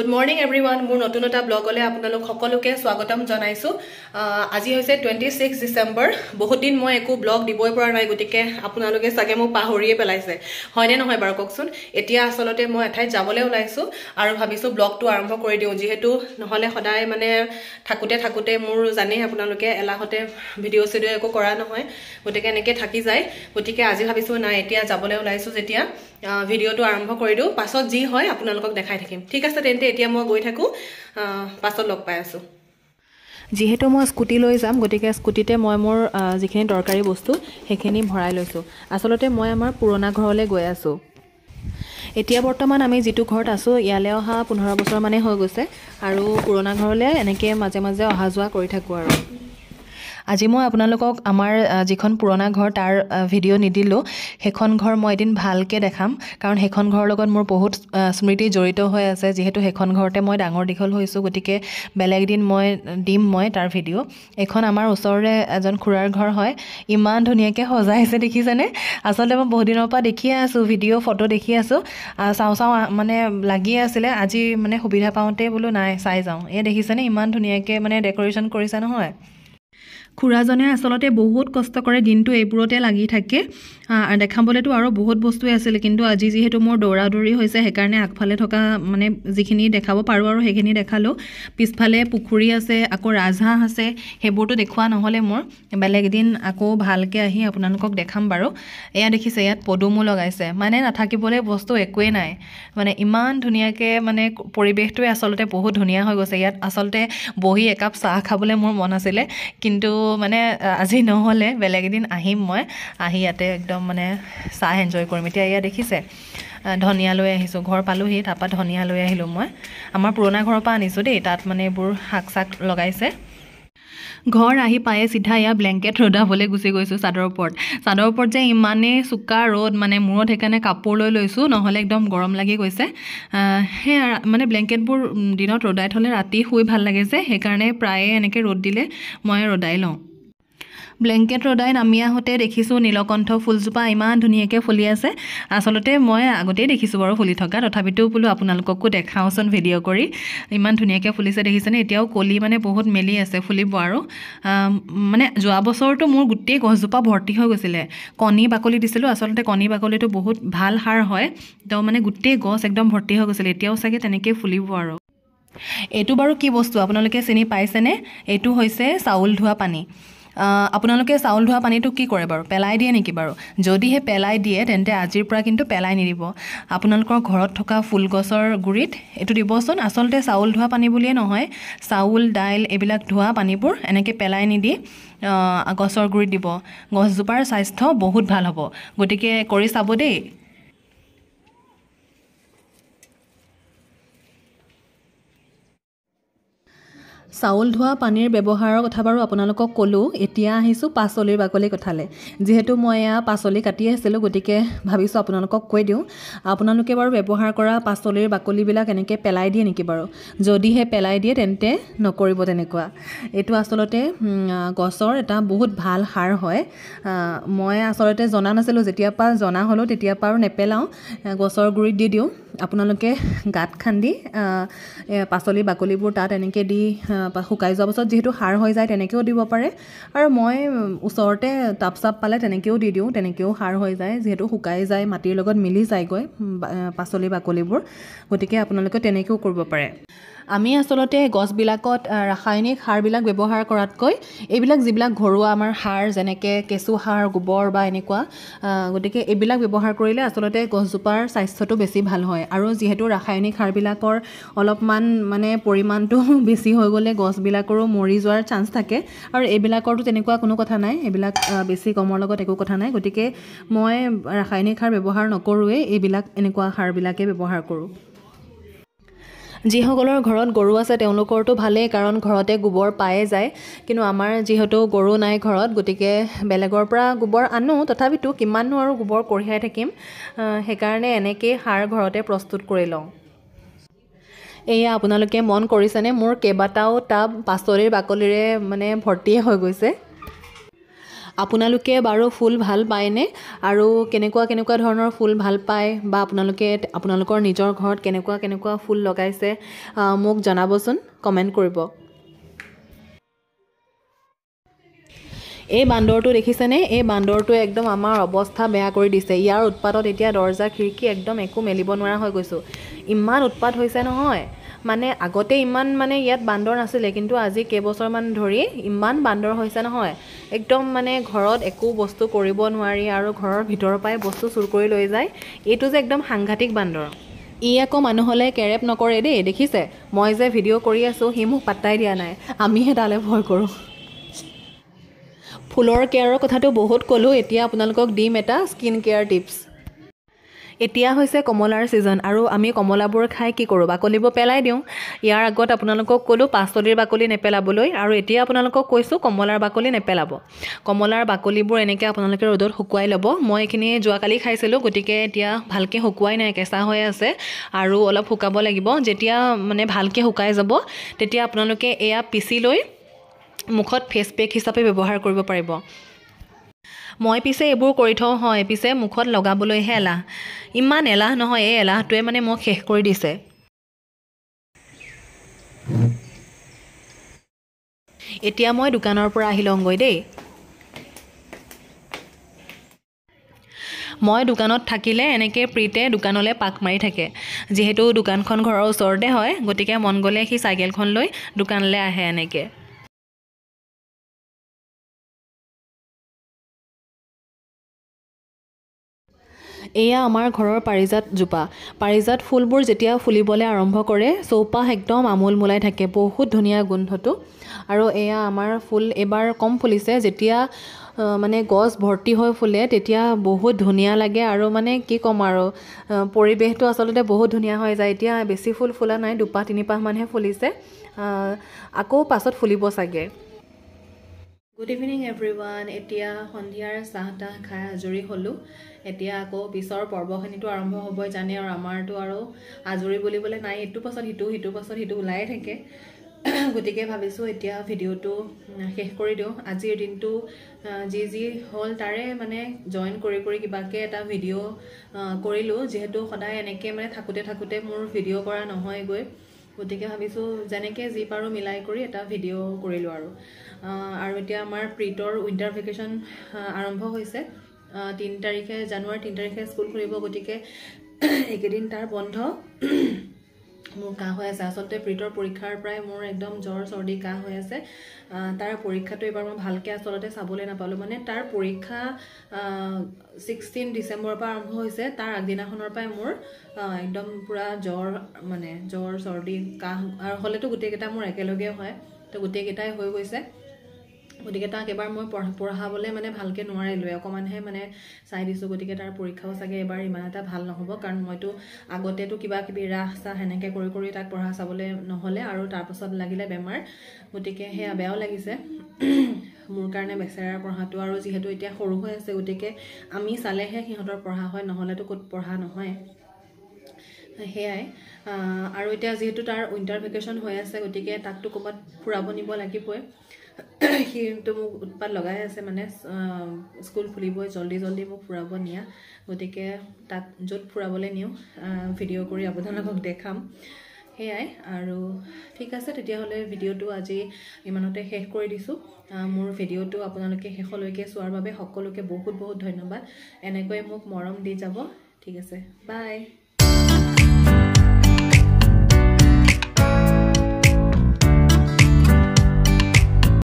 Good morning everyone. মোৰ নতুন এটা ব্লগলৈ আপোনালোক সকলোকে স্বাগতম জনাইছো। আজি হৈছে 26 ডিসেম্বৰ। বহুত দিন মই একো ব্লগ দিবই পৰা নাই, গতিকে আপোনালোকে চাগে মোক পাহৰিয়ে পেলাইছে। হয়নে নহয় বাৰু কওকচোন। এতিয়া আসলতে মই এঠাইত যাবলৈ ওলাইছো আৰু ভাবিছো ব্লগটো আৰম্ভ কৰি দিওঁ, যেহেতু নহলে সদায় মানে থাকুতে মোৰ জানেই আপোনালোকে এলাহতে ভিডিও একো কৰা নহয়, গতিকে এনেকৈ থাকি যায়। গতিকে আজি ভাবিছো নাই, এতিয়া যাবলৈ ওলাইছো যেতিয়া ভিডিওটো আৰম্ভ কৰি দিওঁ, পাছত যি হয় আপোনালোকক দেখাই থাকিম। ঠিক আছে তেন্তে এতিয়া মই গৈ থাকো, পাছত লগ পাই আছো। যেহেতু মই স্কুটি লৈ যাম, গতিকে স্কুটিতে মই মোৰ যিখিনি দৰকাৰী বস্তু সেইখিনি ভৰাই লৈছো। আসলতে মই আমাৰ পুৰণা ঘৰলৈ গৈ আছো। এতিয়া বৰ্তমান আমি যিটো ঘৰত আছো ইয়ালৈ অহা 15 বছৰ মানে হৈ গৈছে আৰু পুৰণা ঘৰলৈ এনেকৈ মাজে মাজে অহা যোৱা কৰি থাকো আৰু। আজি মই আপোনালোকক আমাৰ যিখন পুৰণা ঘৰ তাৰ ভিডিও নিদিলো, সেইখন ঘৰ মই এদিন ভালকে দেখাম, কাৰণ সেইখন ঘৰৰ লগত মোৰ বহুত স্মৃতি জড়িত হৈ আছে। যেহেতু সেইখন ঘৰতে মই ডাঙৰ দীঘল হৈছো, গতিকে বেলেগ দিন মই দিম তাৰ ভিডিও। এখন আমাৰ ওচৰৰে এজন খুৰাৰ ঘৰ হয়, ইমান ধুনীয়াকৈ সজাইছে দেখিছেনে। আচলতে মই বহুত দিনৰ পৰা দেখিয়ে আছো, ভিডিও ফটো দেখি আছো, চাওঁ মানে লাগিয়ে আছিলে। আজি মানে সুবিধা পাওঁতে বোলো নাই চাই যাওঁ। এই দেখিছেনে ইমান ধুনীয়াকৈ মানে ডেকোৰেশ্যন কৰিছে নহয়। খুৰাজনে আসলতে বহুত কষ্ট কৰে, দিনটো এইবোৰতে লাগি থাকে। দেখাবলৈতো আৰু বহুত বস্তুৱে আছিল, কিন্তু আজি যিহেতু মোৰ দৌৰা-দৌৰি হৈছে সেইকাৰণে আগফালে থকা মানে যিখিনি দেখাব পাৰোঁ আৰু সেইখিনি দেখালোঁ। পিছফালে পুখুৰী আছে, আকৌ ৰাজহাঁহ আছে, সেইবোৰতো দেখুওৱা নহ'লে মোৰ। বেলেগ দিন আকৌ ভালকৈ আহি আপোনালোকক দেখাম বাৰু। এয়া দেখিছে, ইয়াত পদুমো লগাইছে, মানে নাথাকিবলৈ বস্তু একোৱেই নাই। মানে ইমান ধুনীয়াকৈ মানে পৰিৱেশটোৱে আচলতে বহুত ধুনীয়া হৈ গৈছে। ইয়াত আচলতে বহি একাপ চাহ খাবলৈ মোৰ মন আছিলে, কিন্তু মানে আজি নহ'লে বেলেগ এদিন আহিম। মই আহি ইয়াতে একদম মানে চাহ এনজয় কৰিম। এতিয়া এয়া দেখিছে ধনিয়া লৈ আহিছোঁ, ঘৰ পালোহি, তাৰপৰা ধনিয়া লৈ আহিলোঁ। মই আমাৰ পুৰণা ঘৰৰ পৰা আনিছোঁ দেই, তাত মানে এইবোৰ শাক চাক লগাইছে। ঘৰ আহি পায়ে চিধা এয়া ব্লেংকেট ৰ'দাবলৈ গুচি গৈছোঁ চাদৰ ওপৰত যে ইমানেই চোকা ৰ'দ, মানে মূৰত সেইকাৰণে কাপোৰ লৈ লৈছোঁ, নহ'লে একদম গৰম লাগি গৈছে। সেয়া মানে ব্লেংকেটবোৰ দিনত ৰ'দাই থ'লে ৰাতি শুই ভাল লাগে যে, সেইকাৰণে প্ৰায়ে এনেকৈ ৰ'দ দিলে মই ৰ'দাই লওঁ। ব্লেংকেট ৰ'দাই নামি আহোঁতে দেখিছোঁ নীলকণ্ঠ ফুলজোপা ইমান ধুনীয়াকৈ ফুলি আছে। আচলতে মই আগতেই দেখিছোঁ বাৰু ফুলি থকা, তথাপিতো বোলো আপোনালোককো দেখাওঁচোন ভিডিঅ' কৰি। ইমান ধুনীয়াকৈ ফুলিছে দেখিছেনে। এতিয়াও কলি মানে বহুত মেলি আছে, ফুলিব আৰু। মানে যোৱা বছৰটো মোৰ গোটেই গছজোপা ভৰ্তি হৈ গৈছিলে। কণী বাকলি দিছিলোঁ, আচলতে কণী বাকলিটো বহুত ভাল সাৰ হয়, তো মানে গোটেই গছ একদম ভৰ্তি হৈ গৈছিলে। এতিয়াও চাগে তেনেকৈ ফুলিব আৰু। এইটো বাৰু কি বস্তু আপোনালোকে চিনি পাইছেনে? এইটো হৈছে চাউল ধোৱা পানী। আপোনালোকে চাউল ধোৱা পানীটো কি কৰে বাৰু? পেলাই দিয়ে নেকি বাৰু? যদিহে পেলাই দিয়ে তেন্তে আজিৰ পৰা কিন্তু পেলাই নিদিব। আপোনালোকৰ ঘৰত থকা ফুলগছৰ গুৰিত এইটো দিবচোন। আচলতে চাউল ধোৱা পানী বুলিয়ে নহয়, চাউল দাইল এইবিলাক ধোৱা পানীবোৰ এনেকৈ পেলাই নিদি গছৰ গুৰিত দিব। গছজোপাৰ স্বাস্থ্য বহুত ভাল হ'ব, গতিকে কৰি চাব দেই। চাউল ধোৱা পানীৰ ব্যৱহাৰৰ কথা বাৰু আপোনালোকক ক'লোঁ। এতিয়া আহিছোঁ পাচলিৰ বাকলি কথালৈ। যিহেতু মই এয়া পাচলি কাটি আছিলোঁ, গতিকে ভাবিছোঁ আপোনালোকক কৈ দিওঁ। আপোনালোকে বাৰু ব্যৱহাৰ কৰা পাচলিৰ বাকলিবিলাক এনেকৈ পেলাই দিয়ে নেকি বাৰু? যদিহে পেলাই দিয়ে তেন্তে নকৰিব তেনেকুৱা। এইটো আচলতে গছৰ এটা বহুত ভাল সাৰ হয়। মই আচলতে জনা নাছিলোঁ, যেতিয়াৰ পৰা জনা হ'লোঁ তেতিয়াৰ পৰা আৰু নেপেলাওঁ, গছৰ গুৰিত দি দিওঁ। আপোনালোকে গাঁত খান্দি পাচলি বাকলিবোৰ তাত এনেকৈ দি শুকাই যোৱাৰ পাছত যিহেতু সাৰ হৈ যায় তেনেকৈও দিব পাৰে, আৰু মই ওচৰতে টাব চাপ পালে তেনেকৈও দি দিওঁ, তেনেকৈও সাৰ হৈ যায়। যিহেতু শুকাই যায়, মাটিৰ লগত মিলি যায়গৈ পাচলি বাকলিবোৰ, গতিকে আপোনালোকে তেনেকৈও কৰিব পাৰে। আমি আচলতে গছবিলাকত ৰাসায়নিক সাৰবিলাক ব্যৱহাৰ কৰাতকৈ এইবিলাক যিবিলাক ঘৰুৱা আমাৰ সাৰ, যেনেকৈ কেঁচু সাৰ, গোবৰ বা এনেকুৱা, গতিকে এইবিলাক ব্যৱহাৰ কৰিলে আচলতে গছজোপাৰ স্বাস্থ্যটো বেছি ভাল হয়। আৰু যিহেতু ৰাসায়নিক সাৰবিলাকৰ অলপমান মানে পৰিমাণটো বেছি হৈ গ'লে গছবিলাকৰো মৰি যোৱাৰ চান্স থাকে, আৰু এইবিলাকৰতো তেনেকুৱা কোনো কথা নাই, এইবিলাক বেছি কমৰ লগত একো কথা নাই। গতিকে মই ৰাসায়নিক সাৰ ব্যৱহাৰ নকৰোঁৱেই, এইবিলাক এনেকুৱা সাৰবিলাকেই ব্যৱহাৰ কৰোঁ। যিসকলৰ ঘৰত গৰু আছে তেওঁলোকৰতো ভালেই, কাৰণ ঘৰতে গোবৰ পায়ে যায়, কিন্তু আমাৰ যিহেতু গৰু নাই ঘৰত, গতিকে বেলেগৰ পৰা গোবৰ আনো, তথাপিতো কিমাননো আৰু গোবৰ কঢ়িয়াই থাকিম, সেইকাৰণে এনেকেই সাৰ ঘৰতে প্ৰস্তুত কৰি লওঁ। এয়া আপোনালোকে মন কৰিছেনে, মোৰ কেইবাটাও টাব পাচলিৰ বাকলিৰে মানে ভৰ্তিয়ে হৈ গৈছে। আপোনালোকে বাৰু ফুল ভাল পায়নে আৰু কেনেকুৱা ধৰণৰ ফুল ভাল পায় বা আপোনালোকে আপোনালোকৰ নিজৰ ঘৰত কেনেকুৱা ফুল লগাইছে মোক জনাবচোন কমেণ্ট কৰিব। এই বান্দৰটো দেখিছেনে? এই বান্দৰটোৱে একদম আমাৰ অৱস্থা বেয়া কৰি দিছে। ইয়াৰ উৎপাতত এতিয়া দৰ্জা খিৰিকী একদম একো মেলিব নোৱাৰা হৈ গৈছোঁ। ইমান উৎপাত হৈছে নহয়, মানে আগতে ইমান মানে ইয়াত বান্দৰ নাছিলে, কিন্তু আজি কেইবছৰমান ধৰি ইমান বান্দৰ হৈছে নহয়, একদম মানে ঘৰত একো বস্তু কৰিব নোৱাৰি আৰু ঘৰৰ ভিতৰৰ পৰাই বস্তু চুৰ কৰি লৈ যায়। এইটো যে একদম সাংঘাতিক বান্দৰ। ই আকৌ মানুহলৈ কেৰেপ নকৰে দেই, দেখিছে? মই যে ভিডিঅ' কৰি আছোঁ সি মোক পাত্তাই দিয়া নাই, আমিহে তালৈ ভয় কৰোঁ। ফুলৰ কেয়াৰৰ কথাটো বহুত ক'লোঁ, এতিয়া আপোনালোকক দিম এটা স্কিন কেয়াৰ টিপছ। এতিয়া হৈছে কমলাৰ ছিজন আৰু আমি কমলাবোৰ খাই কি কৰোঁ? বাকলিবোৰ পেলাই দিওঁ। ইয়াৰ আগত আপোনালোকক ক'লোঁ পাচলিৰ বাকলি নেপেলাবলৈ, আৰু এতিয়া আপোনালোকক কৈছোঁ কমলাৰ বাকলি নেপেলাব। কমলাৰ বাকলিবোৰ এনেকৈ আপোনালোকে ৰ'দত শুকুৱাই ল'ব। মই এইখিনি যোৱাকালি খাইছিলোঁ, গতিকে এতিয়া ভালকৈ শুকুৱাই নাই, কেঁচা হৈ আছে আৰু অলপ শুকাব লাগিব। যেতিয়া মানে ভালকৈ শুকাই যাব তেতিয়া আপোনালোকে এয়া পিচি লৈ মুখত ফেচ পেক হিচাপে ব্যৱহাৰ কৰিব পাৰিব। মই পিছে এইবোৰ কৰি থওঁ হয়, পিছে মুখত লগাবলৈহে এলাহ। ইমান এলাহ নহয়, এই এলাহটোৱে মানে মোক শেষ কৰি দিছে। এতিয়া মই দোকানৰ পৰা আহি লওঁগৈ দেই। মই দোকানত থাকিলে এনেকৈ প্ৰীতে দোকানলৈ পাক মাৰি থাকে। যিহেতু দোকানখন ঘৰৰ ওচৰতে হয়, গতিকে মন গ'লে সি চাইকেলখন লৈ দোকানলৈ আহে এনেকৈ। এয়া আমাৰ ঘৰৰ পাৰিজাতজোপা। পাৰিজাত ফুলবোৰ যেতিয়া ফুলিবলৈ আৰম্ভ কৰে চৌপাশ একদম আমোলমোলাই থাকে, বহুত ধুনীয়া গোন্ধটো। আৰু এয়া আমাৰ ফুল এইবাৰ কম ফুলিছে, যেতিয়া মানে গছ ভৰ্তি হৈ ফুলে তেতিয়া বহুত ধুনীয়া লাগে আৰু মানে কি ক'ম আৰু পৰিৱেশটো আচলতে বহুত ধুনীয়া হৈ যায়। এতিয়া বেছি ফুল ফুলা নাই, 2-3 পাহমানহে ফুলিছে, আকৌ পাছত ফুলিব চাগে। Good evening everyone. এতিয়া সন্ধিয়াৰ চাহ তাহ খাই আজৰি হ'লোঁ। এতিয়া আকৌ পিছৰ পৰ্বখিনিতো আৰম্ভ হ'বই জানে, আৰু আমাৰতো আৰু আজৰি বুলিবলৈ নাই, ইটোৰ পাছত সিটোৰ পাছত সিটো ওলাই থাকে। গতিকে ভাবিছোঁ এতিয়া ভিডিঅ'টো শেষ কৰি দিওঁ। আজিৰ দিনটো যি হ'ল তাৰে মানে জইন কৰি কিবাকৈ এটা ভিডিঅ' কৰিলোঁ, যিহেতু সদায় এনেকৈ মানে থাকোঁতে মোৰ ভিডিঅ' কৰা নহয়গৈ। গতিকে ভাবিছোঁ যেনেকৈ যি পাৰোঁ মিলাই কৰি এটা ভিডিঅ' কৰিলোঁ আৰু এতিয়া আমাৰ প্ৰীতৰ উইণ্টাৰ ভেকেশ্যন আৰম্ভ হৈছে। 3 তাৰিখে জানুৱাৰী 3 তাৰিখে স্কুল খুলিব, গতিকে এইকেইদিন তাৰ বন্ধ। মোৰ কাহ হৈ আছে, আচলতে প্ৰীতৰ পৰীক্ষাৰ পৰাই মোৰ একদম জ্বৰ চৰ্দি কাহ হৈ আছে। তাৰ পৰীক্ষাটো এইবাৰ মই ভালকৈ আচলতে চাবলৈ নাপালোঁ, মানে তাৰ পৰীক্ষা 16 ডিচেম্বৰৰ পৰা আৰম্ভ হৈছে, তাৰ আগদিনাখনৰ পৰাই মোৰ একদম পূৰা জ্বৰ, মানে জ্বৰ চৰ্দি কাহ, আৰু হ'লেতো গোটেইকেইটা মোৰ একেলগে হয়, তো গোটেইকেইটাই হৈ গৈছে। গতিকে তাক এবাৰ মই পঢ়াবলৈ মানে ভালকৈ নোৱাৰিলোঁ, অকণমানহে মানে চাই দিছোঁ। গতিকে তাৰ পৰীক্ষাও চাগে এবাৰ ইমান এটা ভাল নহ'ব, কাৰণ মইতো আগতেতো কিবা কিবি ৰাস চাহ সেনেকৈ কৰি তাক পঢ়া চাবলৈ নহ'লে, আৰু তাৰপাছত লাগিলে বেমাৰ। গতিকে সেয়া বেয়াও লাগিছে মোৰ কাৰণে বেচেৰাৰ পঢ়াটো, আৰু যিহেতু এতিয়া সৰু হৈ আছে গতিকে আমি চালেহে সিহঁতৰ পঢ়া হয়, নহ'লেতো ক'ত পঢ়া নহয়। সেয়াই আৰু এতিয়া যিহেতু তাৰ উইণ্টাৰ ভেকেশ্যন হৈ আছে, গতিকে তাকতো ক'ৰবাত ফুৰাব নিব লাগিবই। সিটো মোক উৎপাত লগাই আছে, মানে স্কুল খুলিবই, জল্দি মোক ফুৰাব নিয়া। গতিকে তাক য'ত ফুৰাবলৈ নিওঁ ভিডিঅ' কৰি আপোনালোকক দেখাম। সেয়াই আৰু ঠিক আছে, তেতিয়াহ'লে ভিডিঅ'টো আজি ইমানতে শেষ কৰি দিছোঁ। মোৰ ভিডিঅ'টো আপোনালোকে শেষলৈকে চোৱাৰ বাবে সকলোকে বহুত ধন্যবাদ। এনেকৈ মোক মৰম দি যাব। ঠিক আছে, বাই।